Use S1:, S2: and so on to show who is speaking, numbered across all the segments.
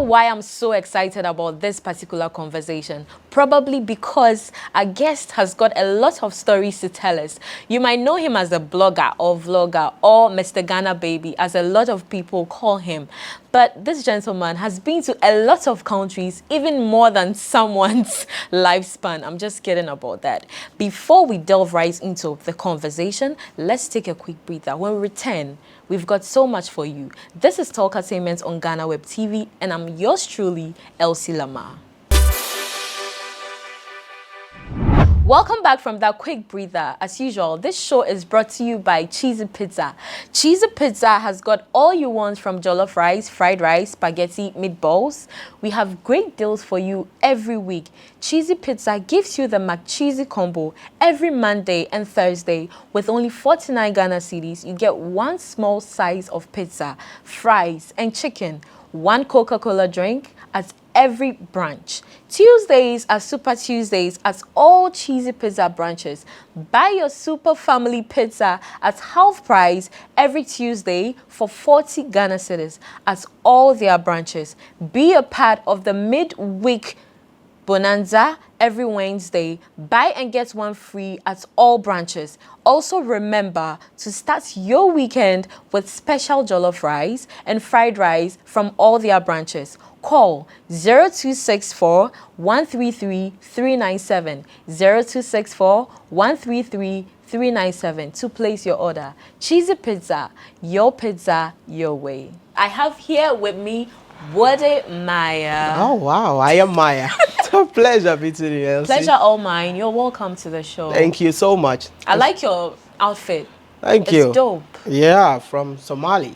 S1: why I'm so excited about this particular conversation? Probably because our guest has got a lot of stories to tell us. You might know him as a blogger or vlogger or Mr. Ghana Baby, as a lot of people call him. But this gentleman has been to a lot of countries, even more than someone's lifespan. I'm just kidding about that. Before we delve right into the conversation, let's take a quick breather. When we return, we've got so much for you. This is Talkertainment on Ghana Web TV, and I'm yours truly, Elsie Lamar. Welcome back from that quick breather. As usual, this show is brought to you by Cheesy Pizza. Cheesy Pizza has got all you want from jollof rice, fried rice, spaghetti, meatballs. We have great deals for you every week. Cheesy Pizza gives you the McCheesy combo every Monday and Thursday with only 49 Ghana cedis. You get one small size of pizza, fries, and chicken, one Coca-Cola drink at every branch. Tuesdays are Super Tuesdays at all Cheesy Pizza branches. Buy your Super Family Pizza at half price every Tuesday for 40 Ghana cedis at all their branches. Be a part of the midweek Bonanza every Wednesday. Buy and get one free at all branches. Also remember to start your weekend with special jollof rice and fried rice from all their branches. Call 0264 133 397 0264 133 397 to place your order. Cheesy Pizza, your way. I have here with me Wode Maya.
S2: Oh wow, I am Maya. It's a pleasure meeting you, Elsie.
S1: Pleasure all mine. You're welcome to the show.
S2: Thank you so much.
S1: I like your outfit.
S2: Thank you.
S1: It's dope.
S2: Yeah, from Somali.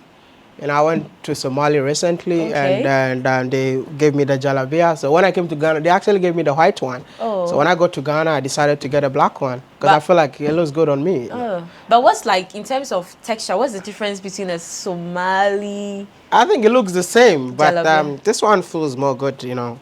S2: And I went to Somalia recently,
S1: Okay.
S2: and they gave me the jalabia. So when I came to Ghana, they actually gave me the white one.
S1: Oh.
S2: So when I got to Ghana, I decided to get a black one because I feel like it looks good on me.
S1: Oh. But what's like, in terms of texture, what's the difference between a Somali...
S2: I think it looks the same, but
S1: Jalabia.
S2: this one feels more good, you know.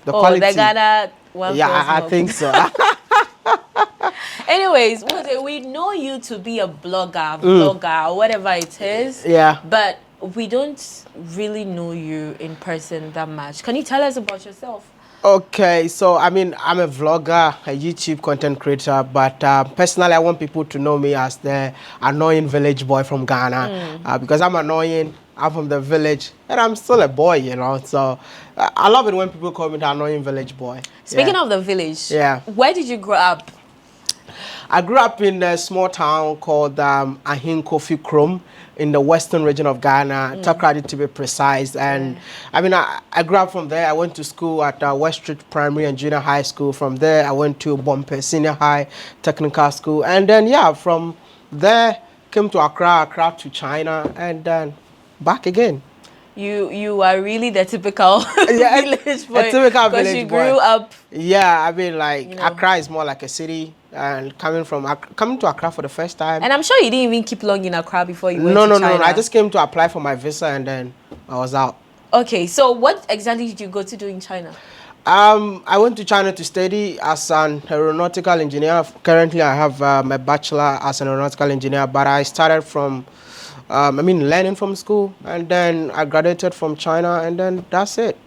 S2: The
S1: Oh, the Ghana one.
S2: Yeah,
S1: feels
S2: I
S1: more
S2: think
S1: good.
S2: so.
S1: Anyways, Wode, we know you to be a blogger, vlogger, whatever it is.
S2: Yeah.
S1: But we don't really know you in person that much. Can you tell us about yourself?
S2: Okay, so I mean, I'm a vlogger, a YouTube content creator, but personally, I want people to know me as the annoying village boy from Ghana because I'm annoying. I'm from the village, and I'm still a boy, you know. So I love it when people call me the annoying village boy.
S1: Speaking of the village, where did you grow up?
S2: I grew up in a small town called Ahinkofi Krom in the western region of Ghana, Talkertainment to be precise. And I mean, I grew up from there. I went to school at West Street Primary and Junior High School. From there, I went to Bompe Senior High Technical School. And then, yeah, from there, came to Accra to China, and then back again.
S1: You are really the typical village boy.
S2: A typical village boy.
S1: Because you grew up.
S2: Yeah, I mean, like,
S1: you know.
S2: Accra is more like a city. And coming to Accra for the first time.
S1: And I'm sure you didn't even keep long in Accra before you went to China.
S2: No. I just came to apply for my visa and then I was out.
S1: Okay, so what exactly did you go to do in China?
S2: I went to China to study as an aeronautical engineer. Currently, I have my bachelor as an aeronautical engineer, but I started from, learning from school, and then I graduated from China, and then that's it.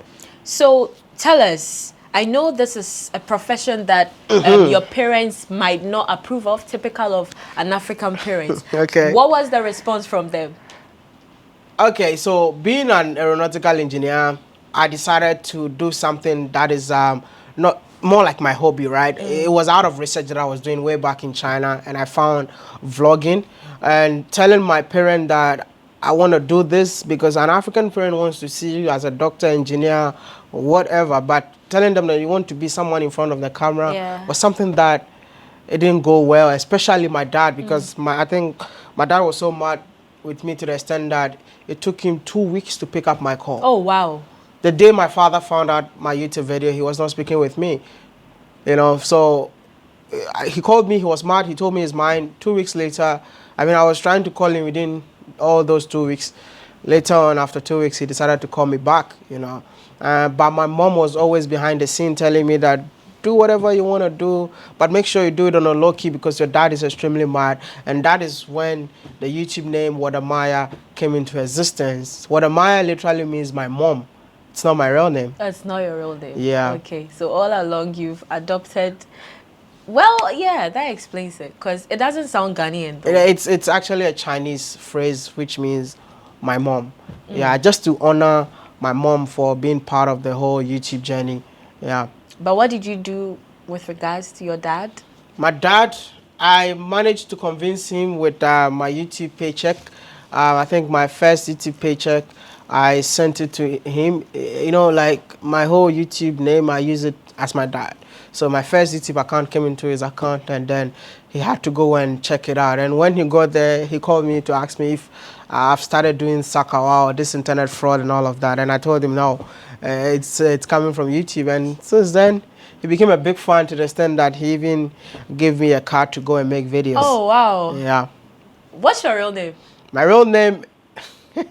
S1: So tell us, I know this is a profession that your parents might not approve of, typical of an African parent.
S2: Okay.
S1: What was the response from them?
S2: Okay, so being an aeronautical engineer, I decided to do something that is not more like my hobby, right? It was out of research that I was doing way back in China, and I found vlogging and telling my parent that I want to do this because an African parent wants to see you as a doctor, engineer, whatever, but telling them that you want to be someone in front of the camera was something that it didn't go well, especially my dad, because I think my dad was so mad with me to the extent that it took him 2 weeks to pick up my call.
S1: Oh, wow.
S2: The day my father found out my YouTube video, he was not speaking with me, you know, so he called me, he was mad, he told me his mind. 2 weeks later, I mean, I was trying to call him within all those 2 weeks. Later on, after 2 weeks, he decided to call me back, you know. But my mom was always behind the scene telling me that do whatever you want to do, but make sure you do it on a low key because your dad is extremely mad. And that is when the YouTube name Wode Maya came into existence. Wode Maya literally means my mom. It's not my real name.
S1: That's not your real name.
S2: Yeah.
S1: Okay. So all along you've adopted. Well, yeah, that explains it. Because it doesn't sound Ghanaian though.
S2: It's actually a Chinese phrase which means my mom. Yeah, just to honor my mom for being part of the whole YouTube journey. Yeah.
S1: But what did you do with regards to your dad?
S2: My dad, I managed to convince him with my YouTube paycheck. I think my first YouTube paycheck, I sent it to him. You know, like my whole YouTube name, I use it as my dad. So my first YouTube account came into his account, and then he had to go and check it out. And when he got there, he called me to ask me if I've started doing Sakawa or this internet fraud and all of that. And I told him no, it's coming from YouTube. And since then, he became a big fan to the extent that he even gave me a card to go and make videos.
S1: Oh, wow.
S2: Yeah.
S1: What's your real name?
S2: My real name,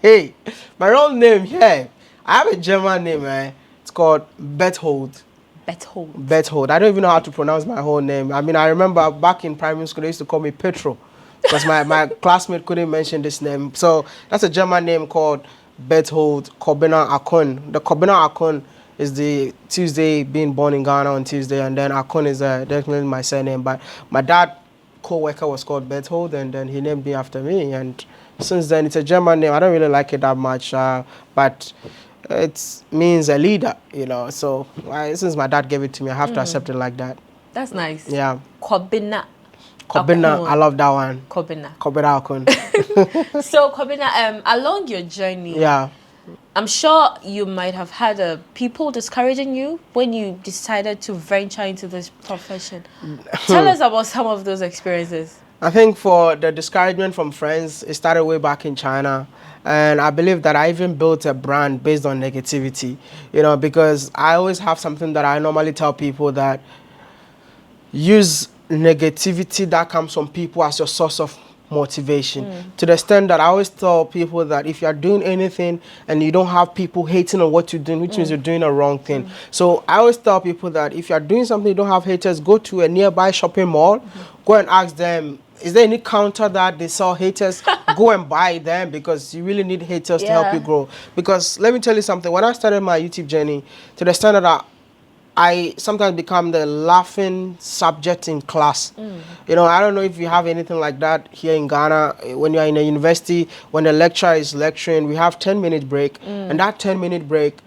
S2: hey, my real name, yeah. I have a German name, man. It's called Berthold.
S1: Berthold.
S2: Berthold. I don't even know how to pronounce my whole name. I mean, I remember back in primary school, they used to call me Petro because my classmate couldn't mention this name. So that's a German name called Berthold Kobina Akon. The Kobina Akon is the Tuesday, being born in Ghana on Tuesday, and then Akon is definitely my surname. But my dad co-worker was called Berthold, and then he named me after me. And since then, it's a German name. I don't really like it that much, but it means a leader, you know. So since my dad gave it to me, I have to accept it like that.
S1: That's nice.
S2: Yeah.
S1: Kobina.
S2: Kobina, I love that one.
S1: Kobina.
S2: Kobina Akon.
S1: So, Kobina, along your journey,
S2: Yeah.
S1: I'm sure you might have had people discouraging you when you decided to venture into this profession. Tell us about some of those experiences.
S2: I think for the discouragement from friends, it started way back in China. And I believe that I even built a brand based on negativity, you know, because I always have something that I normally tell people, that use negativity that comes from people as your source of motivation. To the extent that I always tell people that if you're doing anything and you don't have people hating on what you're doing, which means you're doing a wrong thing. So I always tell people that if you're doing something you don't have haters, go to a nearby shopping mall, go and ask them, is there any counter that they sell haters? Go and buy them, because you really need haters to help you grow. Because let me tell you something, when I started my YouTube journey, to the extent that I sometimes become the laughing subject in class. You know, I don't know if you have anything like that here in Ghana. When you're in a university, when the lecturer is lecturing, we have 10-minute break. And that 10-minute break,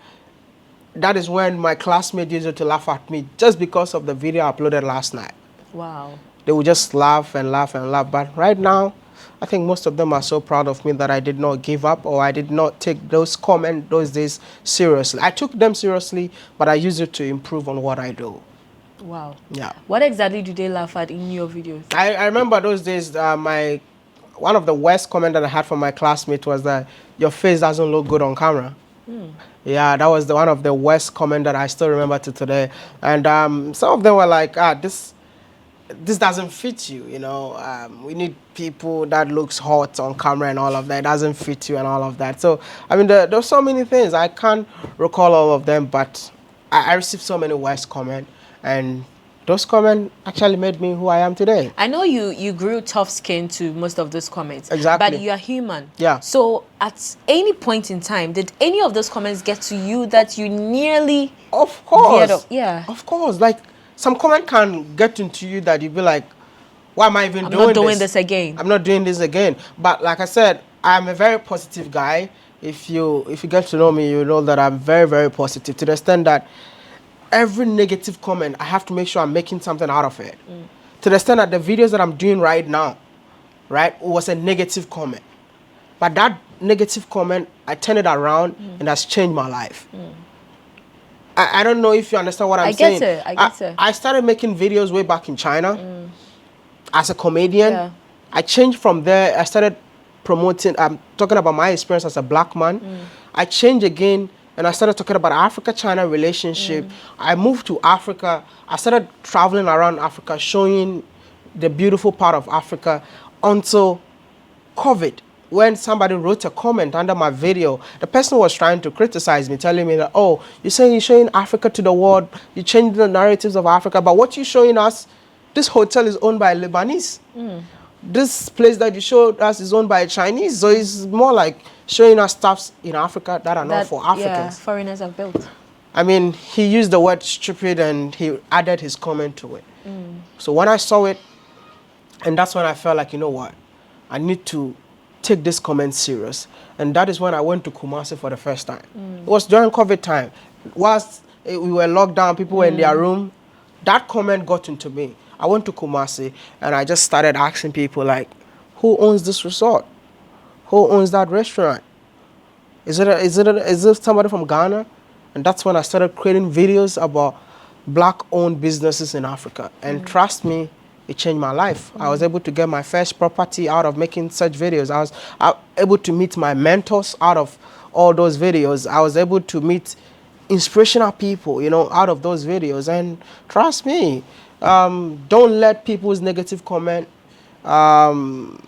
S2: that is when my classmates used to laugh at me just because of the video I uploaded last night.
S1: Wow.
S2: They would just laugh and laugh and laugh. But right now, I think most of them are so proud of me that I did not give up, or I did not take those comments those days seriously. I took them seriously, but I used it to improve on what I do.
S1: Wow.
S2: Yeah.
S1: What exactly do they laugh at in your videos?
S2: I remember those days, one of the worst comments that I had from my classmate was that your face doesn't look good on camera. Yeah, that was one of the worst comments that I still remember to today. And some of them were like, this doesn't fit you, you know. We need people that looks hot on camera and all of that. It doesn't fit you and all of that. So, I mean, there's so many things. I can't recall all of them, but I received so many worst comments, and those comments actually made me who I am today.
S1: I know you grew tough skin to most of those comments.
S2: Exactly.
S1: But you are human.
S2: Yeah.
S1: So at any point in time, did any of those comments get to you that you nearly...
S2: Of course.
S1: Yeah.
S2: Of course. Like, some comment can get into you that you be like, why am I even doing this?
S1: I'm not doing this again.
S2: I'm not doing this again. But like I said, I'm a very positive guy. If you get to know me, you know that I'm very, very positive, to the extent that every negative comment, I have to make sure I'm making something out of it. To the extent that the videos that I'm doing right now, right, was a negative comment. But that negative comment, I turned it around and has changed my life. I don't know if you understand what I'm saying.
S1: I get it.
S2: I started making videos way back in China as a comedian.
S1: Yeah.
S2: I changed from there. I started promoting, talking about my experience as a black man. I changed again, and I started talking about Africa-China relationship. I moved to Africa. I started traveling around Africa, showing the beautiful part of Africa until COVID. When somebody wrote a comment under my video, the person was trying to criticize me, telling me that, oh, you're saying you're showing Africa to the world, you changed the narratives of Africa, but what you're showing us, this hotel is owned by Lebanese. this place that you showed us is owned by a Chinese. So it's more like showing us stuffs in Africa that are not for Africans.
S1: Yeah, foreigners have built.
S2: I mean, he used the word stupid and he added his comment to it. So when I saw it, and that's when I felt like, you know what, I need to take this comment serious. And that is when I went to Kumasi for the first time. It was during COVID time. Whilst we were locked down, people were in their room, that comment got into me. I went to Kumasi and I just started asking people like, who owns this resort? Who owns that restaurant? Is it somebody from Ghana? And that's when I started creating videos about black-owned businesses in Africa. And trust me, it changed my life. I was able to get my first property out of making such videos. I was able to meet my mentors out of all those videos. I was able to meet inspirational people, you know, out of those videos. And trust me, don't let people's negative comment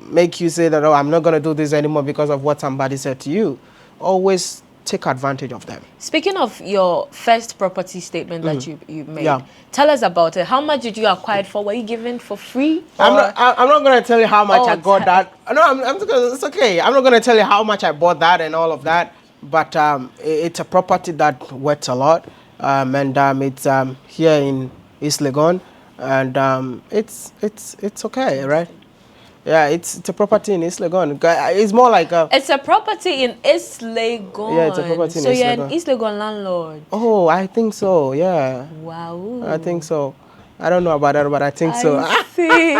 S2: make you say that, oh, I'm not going to do this anymore because of what somebody said to you. Always take advantage of them.
S1: Speaking of your first property statement that you made, tell us about it. How much did you acquire it for? Were you given for free?
S2: I'm not going to tell you how much I got that. No, it's okay. I'm not going to tell you how much I bought that and all of that. But it's a property that worth a lot. And it's here in East Legon. And it's okay, right? Yeah, it's a property in East Legon. It's more like a...
S1: It's a property in East Legon.
S2: Yeah, it's a property in East Legon.
S1: So you're an East Legon landlord?
S2: Oh, I think so, yeah.
S1: Wow.
S2: I think so. I don't know about that, but I think so.
S1: I see.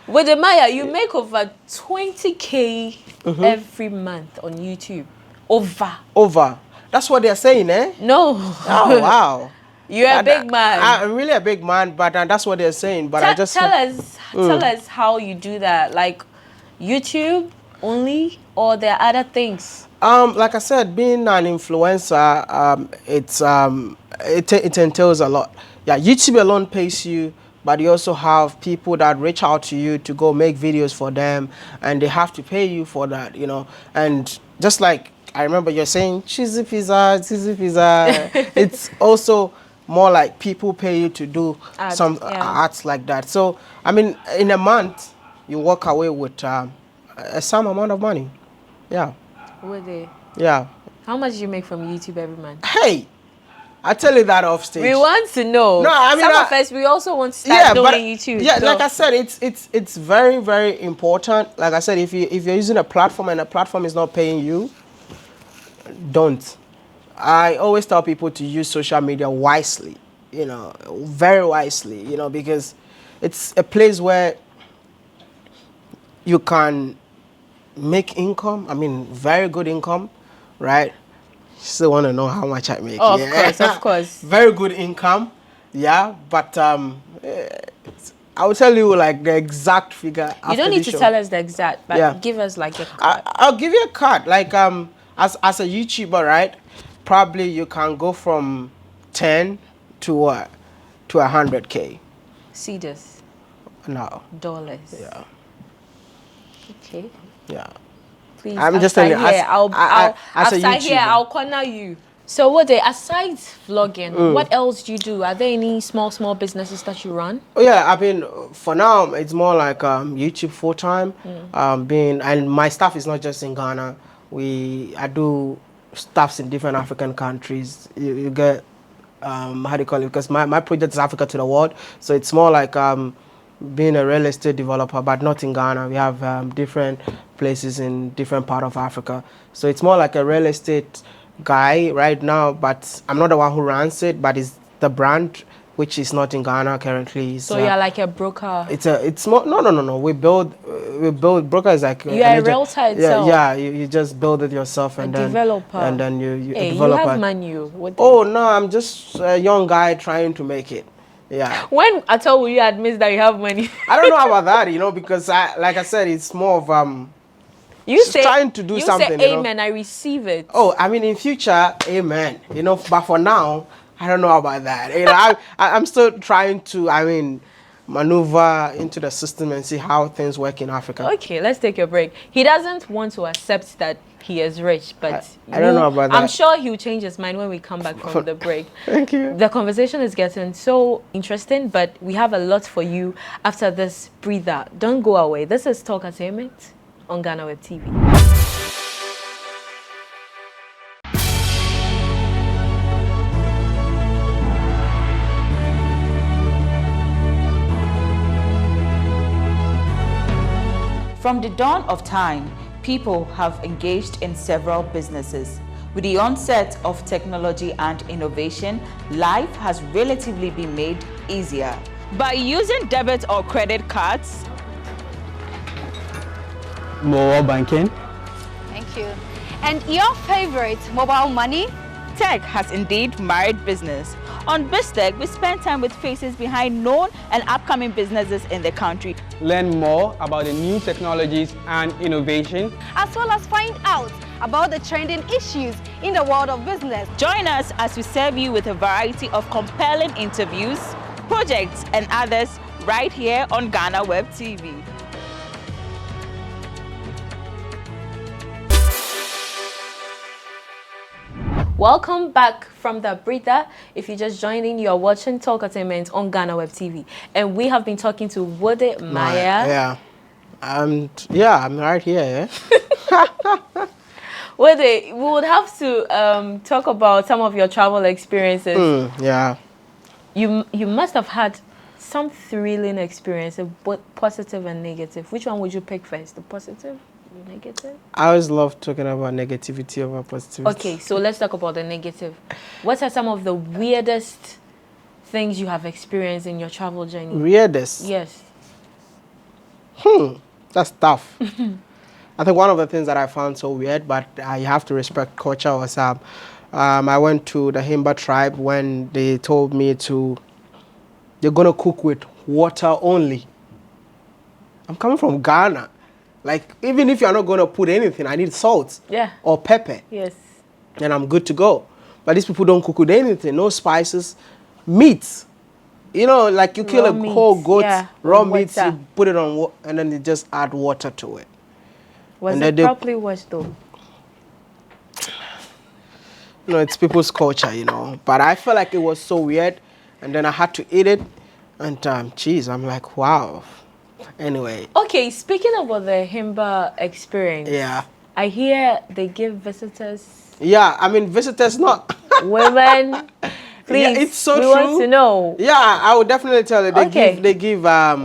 S1: Wode Maya, you make over 20K every month on YouTube. Over.
S2: That's what they're saying, eh?
S1: No.
S2: Oh, wow.
S1: You're a big man.
S2: I'm really a big man, but that's what they're saying. But
S1: tell us how you do that. Like YouTube only, or there are other things?
S2: Like I said, being an influencer, it entails a lot. Yeah, YouTube alone pays you, but you also have people that reach out to you to go make videos for them, and they have to pay you for that, you know. And just like I remember you're saying, cheesy pizza. It's also more like people pay you to do some arts like that. So, I mean, in a month, you walk away with a some amount of money. Yeah.
S1: Would they?
S2: Yeah.
S1: How much do you make from YouTube every month?
S2: Hey, I tell you that off stage.
S1: We want to know.
S2: No, I mean,
S1: some of us, we also want to start doing YouTube.
S2: Yeah, so. Like I said, it's very, very important. Like I said, if you're using a platform and a platform is not paying you, don't. I always tell people to use social media wisely, you know, very wisely, you know, because it's a place where you can make income. I mean, very good income, right? Still want to know how much I make.
S1: Oh, of course.
S2: Very good income, yeah, but I will tell you like the exact figure.
S1: You don't need to tell us the exact, but give us like a cut.
S2: I'll give you a cut. Like as a YouTuber, right? Probably you can go from 10 to 100K.
S1: Cedars.
S2: No.
S1: Dollars.
S2: Yeah.
S1: Okay.
S2: Yeah.
S1: Please.
S2: I'm just telling you.
S1: I'll corner you. So Wode, aside vlogging, what else do you do? Are there any small businesses that you run?
S2: Oh yeah, I mean, for now it's more like YouTube full time. And my stuff is not just in Ghana. I do stuffs in different African countries. You get how do you call it? Because my project is Africa to the world, so it's more like being a real estate developer, but not in Ghana. We have different places in different part of Africa, so it's more like a real estate guy right now. But I'm not the one who runs it, but it's the brand which is not in Ghana currently.
S1: So you're like a broker.
S2: It's more no. We build broker is like
S1: you're a realtor itself.
S2: Yeah. You just build it yourself and then
S1: developer.
S2: And then you
S1: hey,
S2: developer.
S1: You have money.
S2: Oh no, I'm just a young guy trying to make it. Yeah.
S1: When at all will you admit that you have money?
S2: I don't know about that, you know, because like I said, it's more of
S1: you say
S2: trying to do something.
S1: You say amen, I receive it.
S2: Oh, I mean in future, amen. You know, but for now, I don't know about that. You know, I'm still trying to. I mean, maneuver into the system and see how things work in Africa.
S1: Okay, let's take a break. He doesn't want to accept that he is rich, but
S2: I don't know about that.
S1: I'm sure he'll change his mind when we come back from the break.
S2: Thank you.
S1: The conversation is getting so interesting, but we have a lot for you after this breather. Don't go away. This is Talkertainment on Ghana Web TV.
S3: From the dawn of time, people have engaged in several businesses. With the onset of technology and innovation, life has relatively been made easier. By using debit or credit cards,
S4: mobile banking.
S5: Thank you. And your favorite, mobile money?
S3: tech has indeed married business. On BizTech, we spend time with faces behind known and upcoming businesses in the country.
S4: Learn more about the new technologies and innovation,
S5: as well as find out about the trending issues in the world of business.
S3: Join us as we serve you with a variety of compelling interviews, projects, and others right here on Ghana Web TV.
S1: Welcome back from the breather. If you're just joining, you're watching Talkertainment on Ghana Web TV. And we have been talking to Wode Maya.
S2: Yeah. I'm right here.
S1: Wode, we would have to talk about some of your travel experiences.
S2: Yeah.
S1: You must have had some thrilling experiences, both positive and negative. Which one would you pick first? The positive? Negative?
S2: I always love talking about negativity over positivity.
S1: Okay, so let's talk about the negative. What are some of the weirdest things you have experienced in your travel journey?
S2: Weirdest?
S1: Yes.
S2: That's tough. I think one of the things that I found so weird, but I have to respect culture, was I went to the Himba tribe when they told me they're going to cook with water only. I'm coming from Ghana. Like, even if you're not going to put anything, I need salt or pepper.
S1: Yes.
S2: And I'm good to go. But these people don't cook with anything, no spices, meat. You know, like you kill a whole goat, raw meat, you put it on, and then you just add water to it.
S1: Was it properly washed though?
S2: You know, it's people's culture, you know. But I felt like it was so weird, and then I had to eat it, and geez, I'm like, wow. Anyway.
S1: Okay, speaking about the Himba experience.
S2: Yeah.
S1: I hear they give visitors.
S2: Yeah, I mean, visitors not.
S1: Women. Please,
S2: yeah, it's so
S1: we
S2: true.
S1: want to know.
S2: Yeah, I would definitely tell you. They give how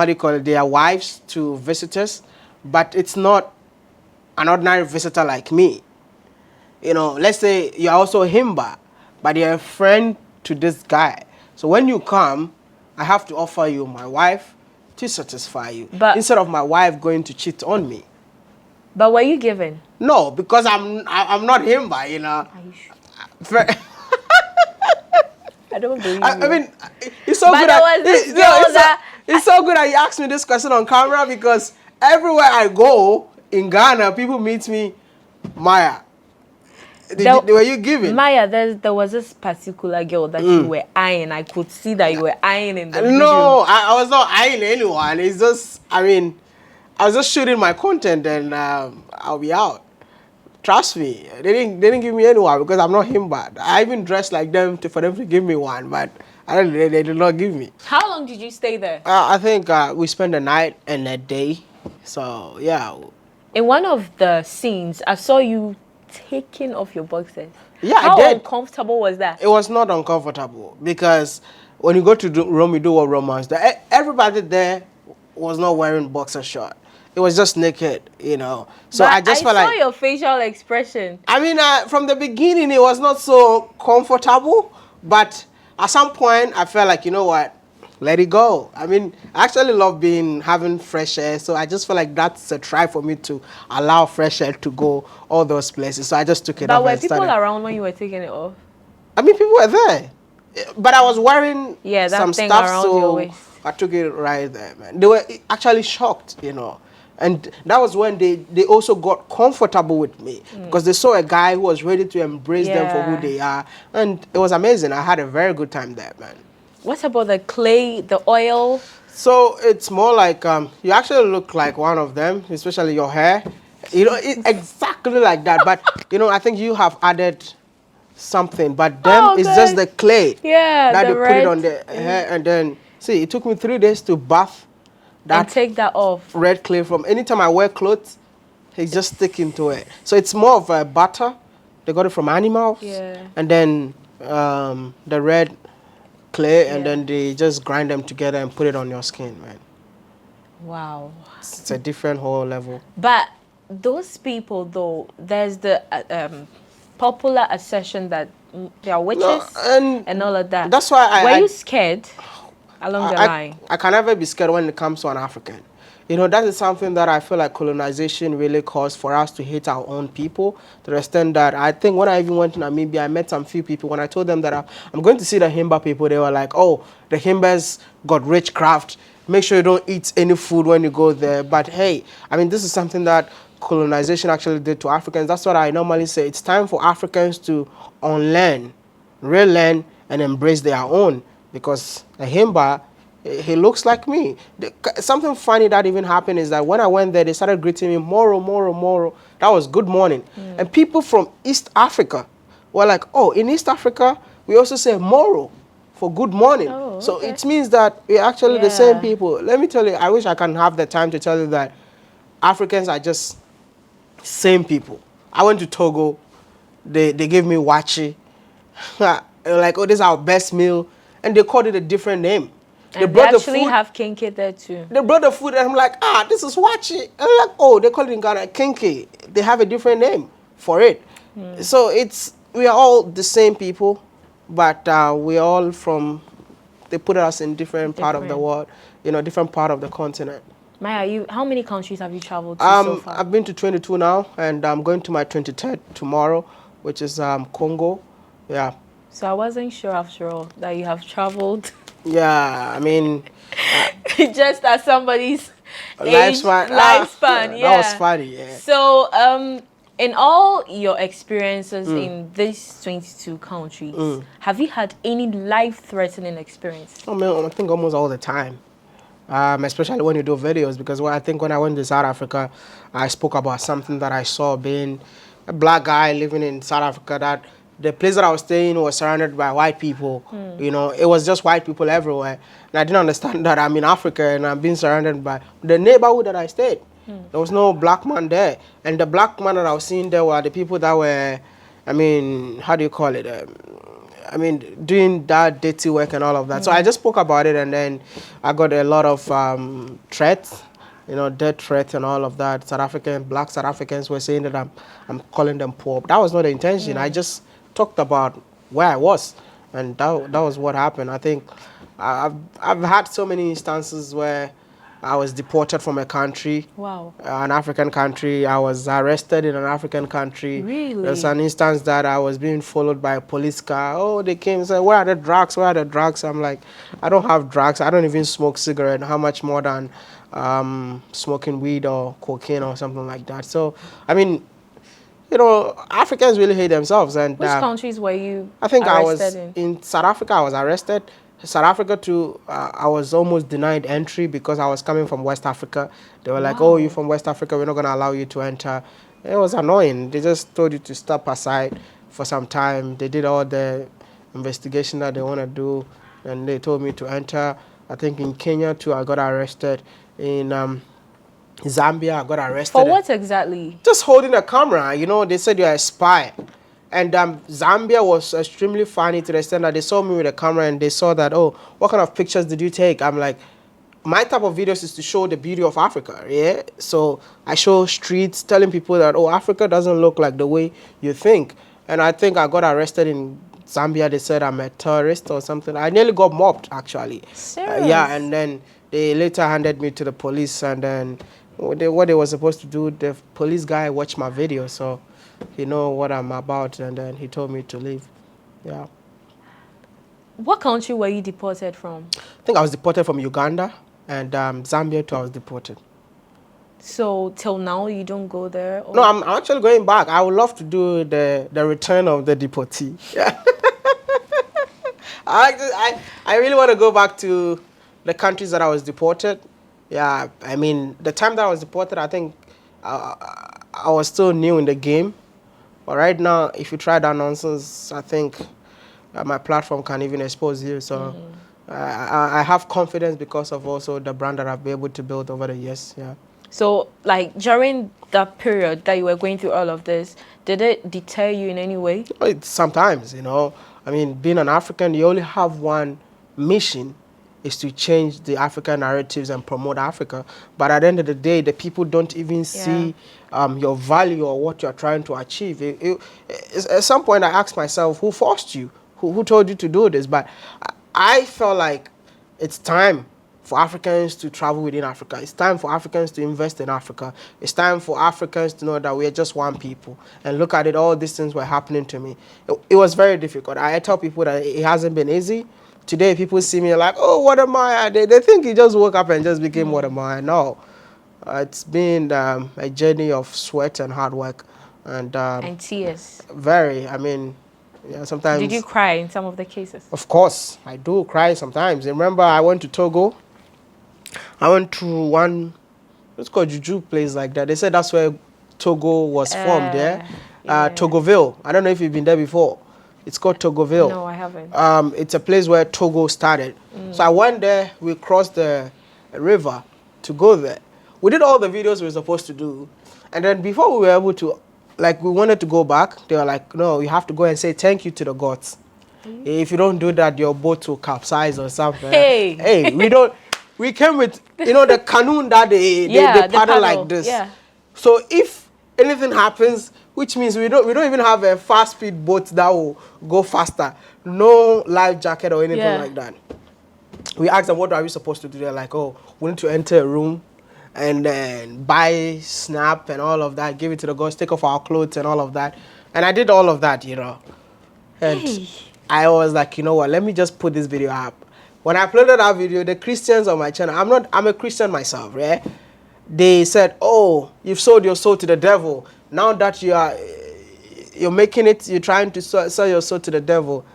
S2: do you call it? Their wives to visitors, but it's not an ordinary visitor like me. You know, let's say you're also a Himba, but you're a friend to this guy. So when you come, I have to offer you my wife to satisfy you, but instead of my wife going to cheat on me.
S1: But were you given?
S2: No, because I'm not Himba, you know.
S1: Are you sure? I don't believe
S2: I mean, it's so good. It's so good that you asked me this question on camera, because everywhere I go in Ghana, people meet me, Maya. Were you given?
S1: Maya, there was this particular girl that you were eyeing. I could see that you were eyeing in the video.
S2: No, I was not eyeing anyone. It's just, I mean, I was just shooting my content and I'll be out. Trust me, they didn't give me anyone because I'm not Himba. I even dressed like them for them to give me one, but they did not give me.
S1: How long did you stay there?
S2: I think we spent a night and a day. So, yeah.
S1: In one of the scenes, I saw you taking off your boxers.
S2: Yeah,
S1: How
S2: I did.
S1: uncomfortable was that?
S2: It was not uncomfortable because when you go to do a romance, everybody there was not wearing boxer short. It was just naked, you know. So
S1: but
S2: I just felt like...
S1: I saw your facial expression.
S2: I mean, from the beginning, it was not so comfortable. But at some point, I felt like, you know what? Let it go. I mean, I actually love having fresh air. So I just feel like that's a try for me to allow fresh air to go all those places. So I just took it off.
S1: But were people around when you were taking it off?
S2: I mean, people were there. But I was wearing some stuff, so I took it right there, man. They were actually shocked, you know. And that was when they also got comfortable with me because they saw a guy who was ready to embrace them for who they are. And it was amazing. I had a very good time there, man.
S1: What about the clay, the oil?
S2: So it's more like you actually look like one of them, especially your hair. You know, exactly like that. But you know, I think you have added something. But them
S1: Oh,
S2: it's just
S1: good.
S2: the clay
S1: Yeah,
S2: that
S1: the
S2: they put it
S1: red.
S2: on the hair, and then see. It took me 3 days to bath
S1: And
S2: that
S1: take that off.
S2: red clay from. Anytime I wear clothes, it's just sticking to it. So it's more of a butter. They got it from animals.
S1: Yeah.
S2: And then the red clay, and
S1: Yeah.
S2: then they just grind them together and put it on your skin, man.
S1: Wow.
S2: It's a different whole level.
S1: But those people, though, there's the popular assertion that they are witches and all of that.
S2: that's why
S1: Were you scared along the line?
S2: I can never be scared when it comes to an African. You know, that is something that I feel like colonization really caused for us to hate our own people, to the extent that I think when I even went to Namibia, I met some few people. When I told them that I'm going to see the Himba people, they were like, oh, the Himbas got witchcraft. Make sure you don't eat any food when you go there. But hey, I mean, this is something that colonization actually did to Africans. That's what I normally say. It's time for Africans to unlearn, relearn, and embrace their own. Because a Himba, he looks like me. Something funny that even happened is that when I went there, they started greeting me, Moro, Moro, Moro. That was good morning. And people from East Africa were like, oh, in East Africa, we also say Moro for good morning.
S1: Oh,
S2: so
S1: okay.
S2: it means that we're actually the same
S1: Yeah.
S2: people. Let me tell you, I wish I can have the time to tell you that Africans are just same people. I went to Togo. They gave me wachi. Like, oh, this is our best meal. And they called it a different name.
S1: And they actually have kinky there too.
S2: They brought the food, and I'm like, this is wachi. And I'm like, oh, they call it in Ghana kinky. They have a different name for it. So we are all the same people, but we're all from, they put us in different part of the
S1: Different.
S2: world, you know, different part of the continent.
S1: Maya, how many countries have you traveled to so far?
S2: I've been to 22 now, and I'm going to my 23rd tomorrow, which is Congo. Yeah.
S1: So I wasn't sure after all that you have traveled
S2: Yeah, I mean,
S1: just as somebody's
S2: lifespan.
S1: lifespan. Yeah.
S2: That was funny. Yeah.
S1: So in all your experiences in these 22 countries, have you had any life-threatening experience?
S2: Oh man, I think almost all the time. Especially when you do videos, because I think when I went to South Africa, I spoke about something that I saw, being a black guy living in South Africa, that the place that I was staying was surrounded by white people. You know, it was just white people everywhere. And I didn't understand that I'm in Africa and I'm being surrounded by the neighborhood that I stayed. There was no black man there. And the black man that I was seeing there were the people that were, I mean, how do you call it? I mean, doing that dirty work and all of that. So I just spoke about it, and then I got a lot of threats, you know, death threats and all of that. Black South Africans were saying that I'm calling them poor. But that was not the intention. I just talked about where I was, and that was what happened. I think I've had so many instances where I was deported from a country.
S1: Wow.
S2: An African country. I was arrested in an African country.
S1: Really?
S2: There's an instance that I was being followed by a police car. Oh, they came and said, where are the drugs? Where are the drugs? I'm like, I don't have drugs. I don't even smoke cigarette. How much more than smoking weed or cocaine or something like that? So, I mean, you know, Africans really hate themselves. And
S1: Which countries were you
S2: I think I was
S1: arrested
S2: in South Africa. I was arrested. South Africa too, I was almost denied entry because I was coming from West Africa. They were like, oh, you're from West Africa, we're not going to allow you to enter. It was annoying. They just told you to step aside for some time. They did all the investigation that they want to do, and they told me to enter. I think in Kenya too, I got arrested. In Zambia, I got arrested.
S1: For what exactly?
S2: Just holding a camera. You know, they said you're a spy. And Zambia was extremely funny to the extent that they saw me with a camera and they saw that, oh, what kind of pictures did you take? I'm like, my type of videos is to show the beauty of Africa, yeah? So I show streets, telling people that, oh, Africa doesn't look like the way you think. And I think I got arrested in Zambia. They said I'm a terrorist or something. I nearly got mobbed, actually.
S1: Serious?
S2: Yeah, and then they later handed me to the police, and then what they were supposed to do, the police guy watched my video, so he know what I'm about, and then he told me to leave. Yeah.
S1: What country were you deported from?
S2: I think I was deported from Uganda, and Zambia too I was deported.
S1: So till now you don't go there? Or?
S2: No, I'm actually going back. I would love to do the return of the deportee. Yeah. I really want to go back to the countries that I was deported. Yeah, I mean, the time that I was deported, I think I was still new in the game. But right now, if you try that nonsense, I think my platform can even expose you. So I have confidence because of also the brand that I've been able to build over the years. Yeah.
S1: So, like, during that period that you were going through all of this, did it deter you in any way?
S2: Sometimes, I mean, being an African, you only have one mission, is to change the African narratives and promote Africa. But at the end of the day, the people don't even see your value or what you're trying to achieve. At some point, I asked myself, who forced you? Who told you to do this? But I felt like it's time for Africans to travel within Africa. It's time for Africans to invest in Africa. It's time for Africans to know that we are just one people. And look at it, all these things were happening to me. It was very difficult. I tell people that it hasn't been easy. Today, people see me like, oh, Wode Maya. They think he just woke up and just became Wode Maya. No. It's been a journey of sweat and hard work. And
S1: tears.
S2: Very, I mean, yeah, sometimes.
S1: Did you cry in some of the cases?
S2: Of course, I do cry sometimes. Remember, I went to Togo. I went to one, it's called Juju place like that. They said that's where Togo was formed, yeah? Togoville. I don't know if you've been there before. It's called Togoville.
S1: No, I haven't.
S2: It's a place where Togo started. So I went there, we crossed the river to go there. We did all the videos we were supposed to do. And then before we were able to, like, we wanted to go back, they were like, no, you have to go and say thank you to the gods. If you don't do that, your boat will capsize or something. Hey, we came with, the canoe that they paddle like this.
S1: Yeah.
S2: So if anything happens, which means we don't even have a fast speed boat that will go faster. No life jacket or anything like that. We asked them, what are we supposed to do? They're like, oh, we need to enter a room and then buy snap and all of that, give it to the gods, take off our clothes and all of that. And I did all of that, And I was like, you know what, let me just put this video up. When I uploaded that video, the Christians on my channel, I'm a Christian myself, right? They said, oh, you've sold your soul to the devil. Now that you're making it, you're trying to sell your soul to the devil.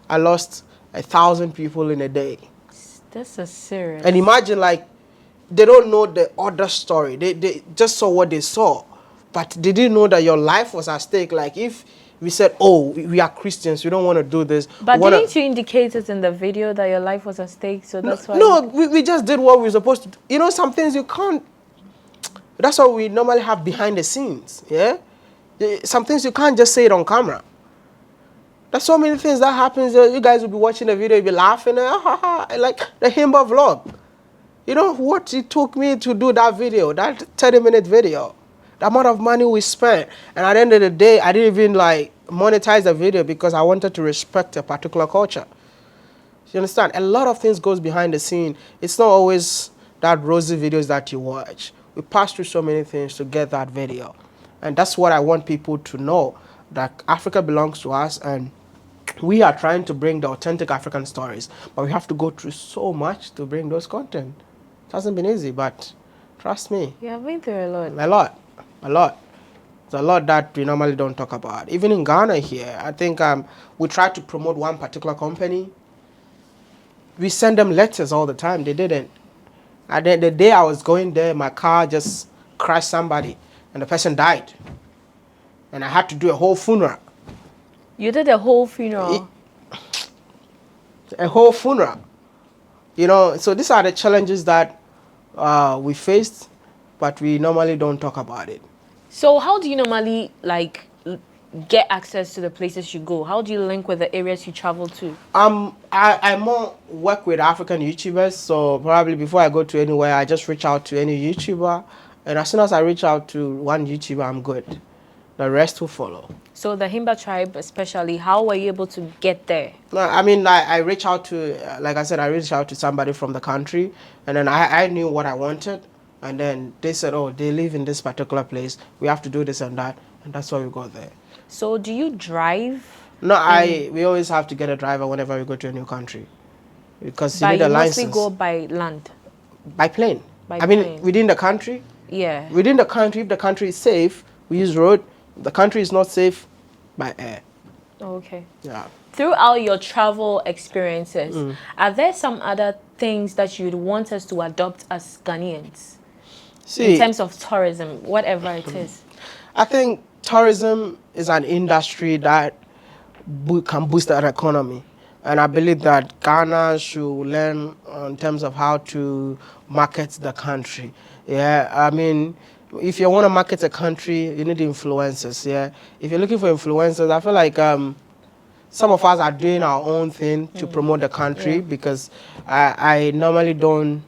S2: I lost 1,000 people in a day.
S1: This is serious.
S2: And imagine, like, they don't know the other story. They just saw what they saw. But they didn't know that your life was at stake. Like, if we said, oh, we are Christians, we don't want to do this.
S1: But didn't you indicate it in the video that your life was at stake? So that's why.
S2: No, we just did what we were supposed to do. Some things you can't. That's what we normally have behind the scenes, yeah? Some things you can't just say it on camera. There's so many things that happens. You guys will be watching the video, you'll be laughing, like the Himba vlog. You know what it took me to do that video, that 30-minute video? The amount of money we spent. And at the end of the day, I didn't even monetize the video because I wanted to respect a particular culture. You understand? A lot of things goes behind the scene. It's not always that rosy videos that you watch. We passed through so many things to get that video. And that's what I want people to know, that Africa belongs to us and we are trying to bring the authentic African stories. But we have to go through so much to bring those content. It hasn't been easy, but trust me.
S1: You have been through a lot.
S2: A lot. There's a lot that we normally don't talk about. Even in Ghana here, I think we try to promote one particular company. We send them letters all the time. They didn't. And then the day I was going there, my car just crashed somebody and the person died. And I had to do a whole funeral.
S1: You did a whole funeral?
S2: A whole funeral. So these are the challenges that we faced, but we normally don't talk about it.
S1: So how do you normally, get access to the places you go? How do you link with the areas you travel to?
S2: I more work with African YouTubers, so probably before I go to anywhere, I just reach out to any YouTuber, and as soon as I reach out to one YouTuber, I'm good. The rest will follow.
S1: So the Himba tribe especially, how were you able to get there?
S2: No, I mean, I reach out to, like I said, I reached out to somebody from the country, and then I knew what I wanted, and then they said, oh, they live in this particular place, we have to do this and that, and that's why we go there.
S1: So do you drive?
S2: No, we always have to get a driver whenever we go to a new country, because you need a license.
S1: But you mostly go by land?
S2: By plane.
S1: By
S2: plane.
S1: Mean,
S2: within the country?
S1: Yeah.
S2: Within the country, if the country is safe, we use road. If the country is not safe, by air.
S1: Okay.
S2: Yeah.
S1: throughout your travel experiences, are there some other things that you'd want us to adopt as Ghanaians in terms of tourism, whatever it is?
S2: I think tourism is an industry that can boost our economy. And I believe that Ghana should learn in terms of how to market the country. Yeah, I mean, if you want to market a country, you need influencers. Yeah, if you're looking for influencers, I feel like some of us are doing our own thing to promote the country because I normally don't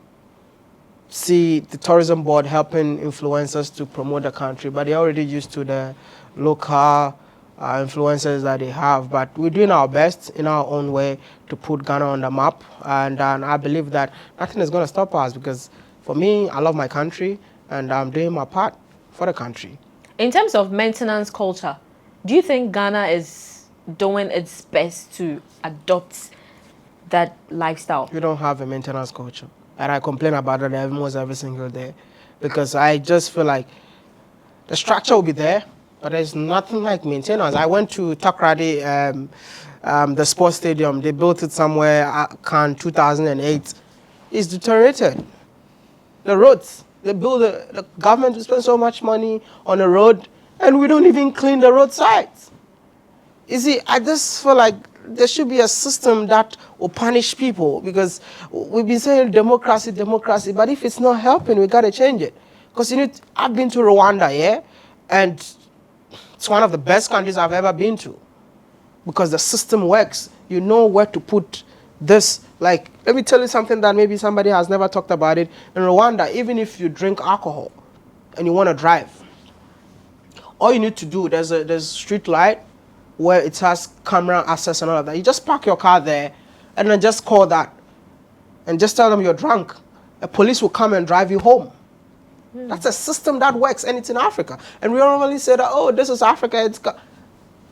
S2: see the tourism board helping influencers to promote the country, but they're already used to the local influencers that they have. But we're doing our best in our own way to put Ghana on the map, and I believe that nothing is going to stop us because for me, I love my country and I'm doing my part for the country.
S1: In terms of maintenance culture, do you think Ghana is doing its best to adopt that lifestyle?
S2: We don't have a maintenance culture. And I complain about it almost every single day because I just feel like the structure will be there, but there's nothing like maintenance. I went to Talkertainment, the sports stadium. They built it somewhere in 2008. It's deteriorated. The roads, the government spends so much money on the road, and we don't even clean the roadsides. You see, I just feel like there should be a system that will punish people because we've been saying democracy, democracy, but if it's not helping, we got to change it. Because I've been to Rwanda, yeah, and it's one of the best countries I've ever been to because the system works. You know where to put this. Like, let me tell you something that maybe somebody has never talked about it. In Rwanda, even if you drink alcohol and you want to drive, all you need to do, there's a street light where it has camera access and all of that. You just park your car there and then just call that and just tell them you're drunk. A police will come and drive you home. That's a system that works and it's in Africa. And we normally say that, oh, this is Africa.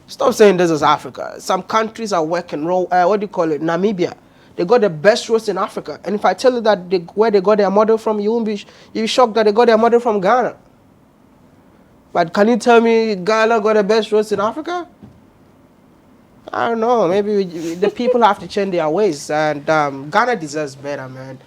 S2: Stop saying this is Africa. Some countries are working, what do you call it, Namibia. They got the best roads in Africa. And if I tell you that where they got their model from, you'll be shocked that they got their model from Ghana. But can you tell me Ghana got the best roads in Africa? I don't know. Maybe the people have to change their ways, and Ghana deserves better, man.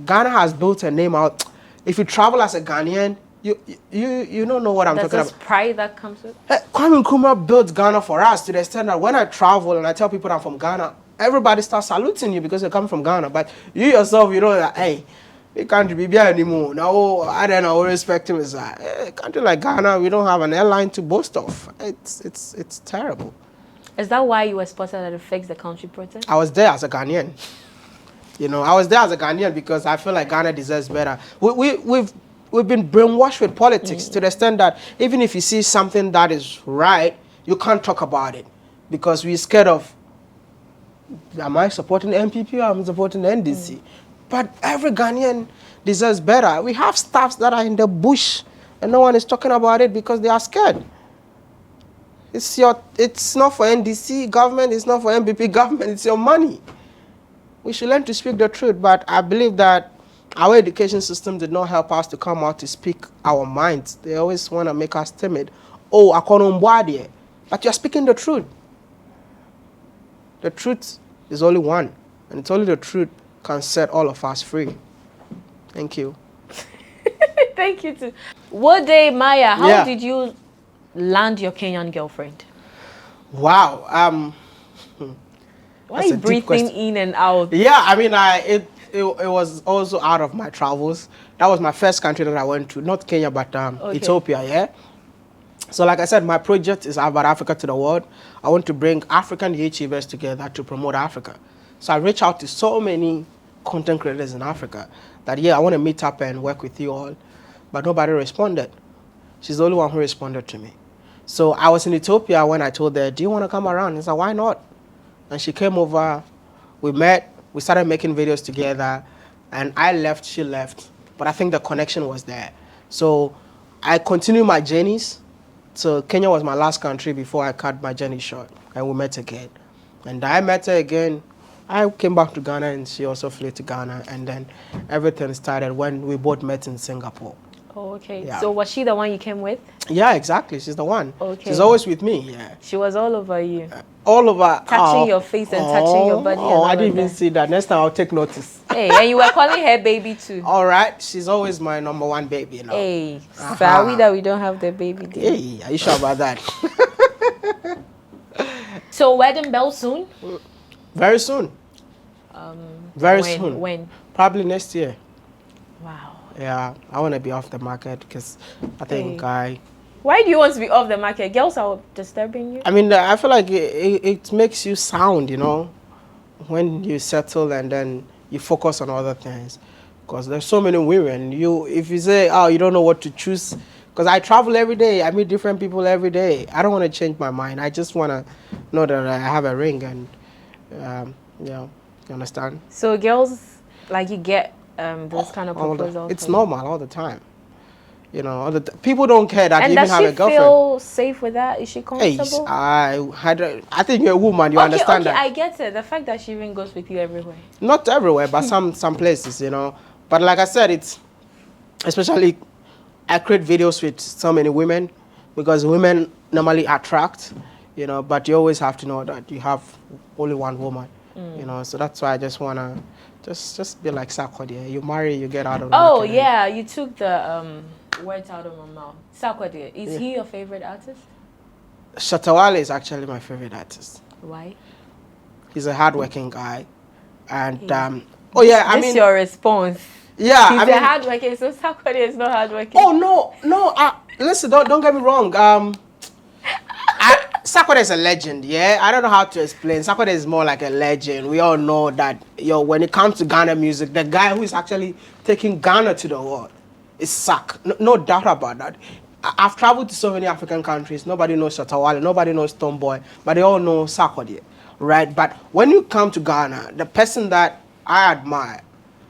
S2: Ghana has built a name out. If you travel as a Ghanaian, you don't know what I'm talking about.
S1: There's this pride that comes with.
S2: Kwame Nkrumah built Ghana for us to the extent that when I travel and I tell people I'm from Ghana, everybody starts saluting you because they come from Ghana. But you yourself, you know that, hey, we can't be here anymore. Now, I don't know, respect him as a country like Ghana. We don't have an airline to boast of. It's terrible.
S1: Is that why you were spotted at the Fix the Country protest?
S2: I was there as a Ghanaian. You know, I was there as a Ghanaian because I feel like Ghana deserves better. We've been brainwashed with politics to the extent that even if you see something that is right, you can't talk about it because we're scared of, am I supporting the MPP or am I supporting the NDC? But every Ghanaian deserves better. We have staffs that are in the bush and no one is talking about it because they are scared. It's not for NDC government, it's not for MPP government, it's your money. We should learn to speak the truth, but I believe that our education system did not help us to come out to speak our minds. They always want to make us timid. Oh, I can't, but you're speaking the truth. The truth is only one, and it's only the truth can set all of us free. Thank you.
S1: Thank you too. Wode Maya, how did you land your Kenyan girlfriend?
S2: Wow.
S1: Why are you breathing in and out?
S2: Yeah, I mean, it was also out of my travels. That was my first country that I went to, not Kenya, but Ethiopia, yeah? So like I said, my project is about Africa to the world. I want to bring African YouTubers together to promote Africa. So I reached out to so many content creators in Africa that, I want to meet up and work with you all. But nobody responded. She's the only one who responded to me. So I was in Ethiopia when I told her, do you want to come around? I said, why not? And she came over, we met, we started making videos together, and I left, she left. But I think the connection was there. So I continued my journeys. So Kenya was my last country before I cut my journey short, and we met again. And I met her again. I came back to Ghana, and she also flew to Ghana, and then everything started when we both met in Singapore.
S1: Oh, okay.
S2: Yeah.
S1: So was she the one you came with?
S2: Yeah, exactly. She's the one.
S1: Okay.
S2: She's always with me, yeah.
S1: She was all over you.
S2: all over.
S1: Touching your face and touching your body.
S2: Oh,
S1: and
S2: I
S1: all
S2: didn't
S1: of
S2: even
S1: that.
S2: see that. Next time I'll take notice.
S1: Hey, and you were calling her baby too.
S2: All right, she's always my number one baby, you know.
S1: Hey, sorry that we don't have the baby there.
S2: Hey, are you sure about that?
S1: So wedding bell soon?
S2: Very soon. Very soon.
S1: When?
S2: Probably next year.
S1: Wow.
S2: Yeah, I want to be off the market because I think
S1: Why do you want to be off the market? Girls are disturbing you?
S2: I mean, I feel like it makes you sound, you know, when you settle and then you focus on other things. Because there's so many women. If you say, oh, you don't know what to choose, because I travel every day, I meet different people every day. I don't want to change my mind. I just want to know that I have a ring and, you know, you understand?
S1: So girls, like you get those kind of proposals?
S2: It's normal all the time. You know, people don't care that
S1: and
S2: you even have a girlfriend.
S1: And does she feel safe with that? Is she comfortable?
S2: Hey, I think you're a woman. You understand that.
S1: I get it. The fact that she even goes with you everywhere.
S2: Not everywhere, but some places, you know. But like I said, it's especially I create videos with so many women because women normally attract, you know. But you always have to know that you have only one woman, you know. So that's why I just wanna just be like Sarkodie. You marry, you get out of the market.
S1: Yeah, you took the words out of my mouth. Sarkodie, is he your favorite artist?
S2: Shatawale is actually my favorite artist.
S1: Why?
S2: He's a hardworking guy, and
S1: This is your response.
S2: Yeah,
S1: he's a hardworking. So Sarkodie is not hardworking.
S2: Oh no! Listen, don't get me wrong. Sarkodie is a legend. Yeah, I don't know how to explain. Sarkodie is more like a legend. We all know that. When it comes to Ghana music, the guy who is actually taking Ghana to the world is Sak. No doubt about that. I've traveled to so many African countries. Nobody knows Shatawale. Nobody knows Tomboy, but they all know Sarkodie, right? But when you come to Ghana, the person that I admire,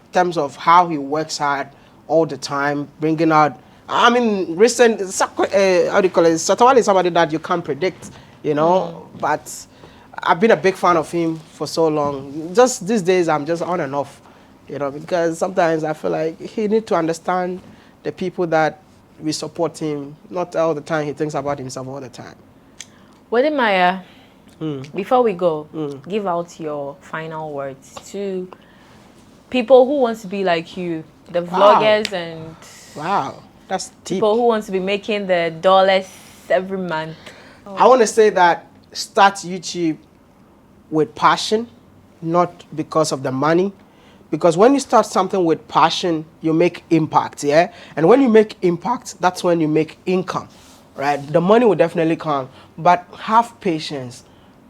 S2: in terms of how he works hard all the time, bringing out. I mean, recent how do you call it? Shatawale is somebody that you can't predict, you know. But I've been a big fan of him for so long. Just these days, I'm just on and off, you know, because sometimes I feel like he needs to understand the people that we support him. Not all the time. He thinks about himself all the time.
S1: Wode Maya, before we go, give out your final words to people who want to be like you, the vloggers and
S2: that's deep.
S1: People who want to be making the dollars every month.
S2: I want to say that start YouTube with passion, not because of the money. Because when you start something with passion, you make impact, yeah? And when you make impact, that's when you make income, right? The money will definitely come, but have patience.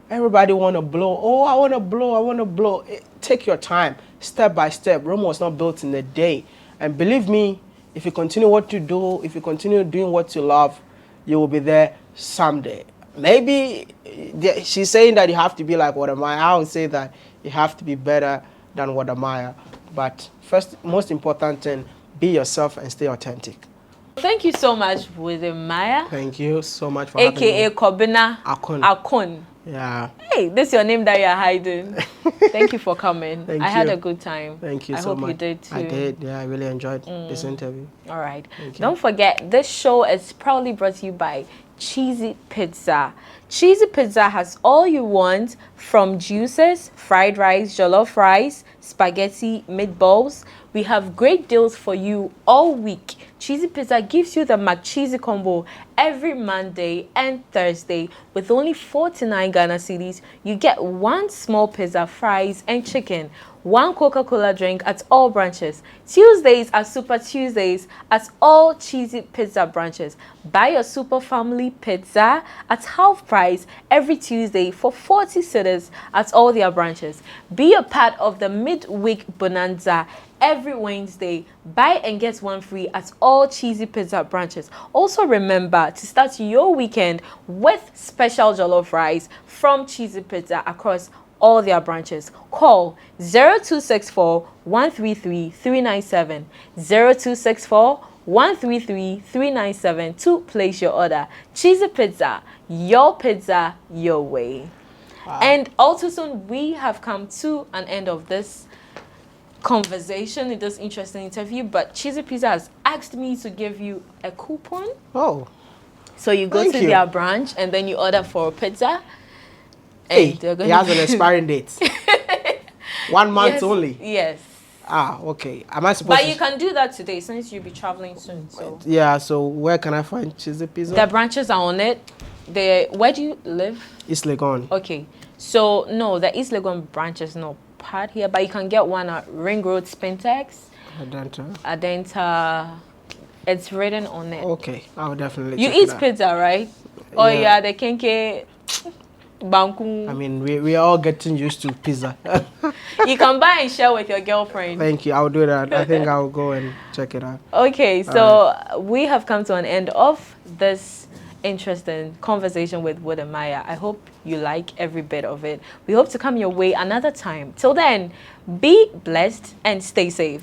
S2: Everybody want to blow. Oh, I want to blow. Take your time, step by step. Rome was not built in a day. And believe me, if you continue what you do, if you continue doing what you love, you will be there someday. Maybe she's saying that you have to be like Wode Maya. I would say that you have to be better than Wode Maya. But first, most important thing, be yourself and stay authentic.
S1: Thank you so much, Wode Maya.
S2: Thank you so much for having me.
S1: AKA Kobina Akon.
S2: Yeah.
S1: Hey, this is your name that you're hiding. Thank you for coming. I had a good time.
S2: Thank you
S1: I
S2: so much.
S1: hope you did too.
S2: I did. Yeah, I really enjoyed this interview.
S1: All right. Don't forget, this show is proudly brought to you by Cheesy Pizza. Cheesy Pizza has all you want from juices, fried rice, jollof rice, spaghetti, meatballs. We have great deals for you all week. Cheesy Pizza gives you the McCheesy combo every Monday and Thursday with only 49 Ghana cedis. You get one small pizza, fries, and chicken. One Coca-Cola drink at all branches. Tuesdays are Super Tuesdays at all Cheesy Pizza branches. Buy your Super Family Pizza at half price every Tuesday for 40 cedis at all their branches. Be a part of the midweek bonanza every Wednesday. Buy and get one free at all Cheesy Pizza branches. Also remember to start your weekend with special jollof rice from Cheesy Pizza across all their branches. Call 0264 133 397 0264 133 397 to place your order. Cheesy Pizza, your way. Wow. And also soon we have come to an end of this conversation in this interesting interview, but Cheesy Pizza has asked me to give you a coupon.
S2: Oh.
S1: So you go to their branch and then you order for a pizza.
S2: Hey,
S1: And they're
S2: it
S1: going
S2: has an expiring date. 1 month
S1: yes,
S2: only.
S1: Yes.
S2: Ah, okay. Am I supposed
S1: But
S2: to?
S1: you can do that today since you'll be traveling soon. So
S2: Yeah. So where can I find cheesy pizza?
S1: the branches are on it. Where do you live?
S2: East Legon.
S1: Okay. So no, the East Legon branch is not part here, but you can get one at Ring Road Spintex. Adenta. It's written on it.
S2: Okay, I'll definitely.
S1: You
S2: check
S1: eat
S2: it out.
S1: pizza, right? Oh
S2: Yeah.
S1: yeah, the kenke banku.
S2: I mean, we are all getting used to pizza.
S1: You can buy and share with your girlfriend.
S2: Thank you. I'll do that. I think I'll go and check it out.
S1: Okay, so we have come to an end of this interesting conversation with Wode Maya. I hope you like every bit of it. We hope to come your way another time. Till then, be blessed and stay safe.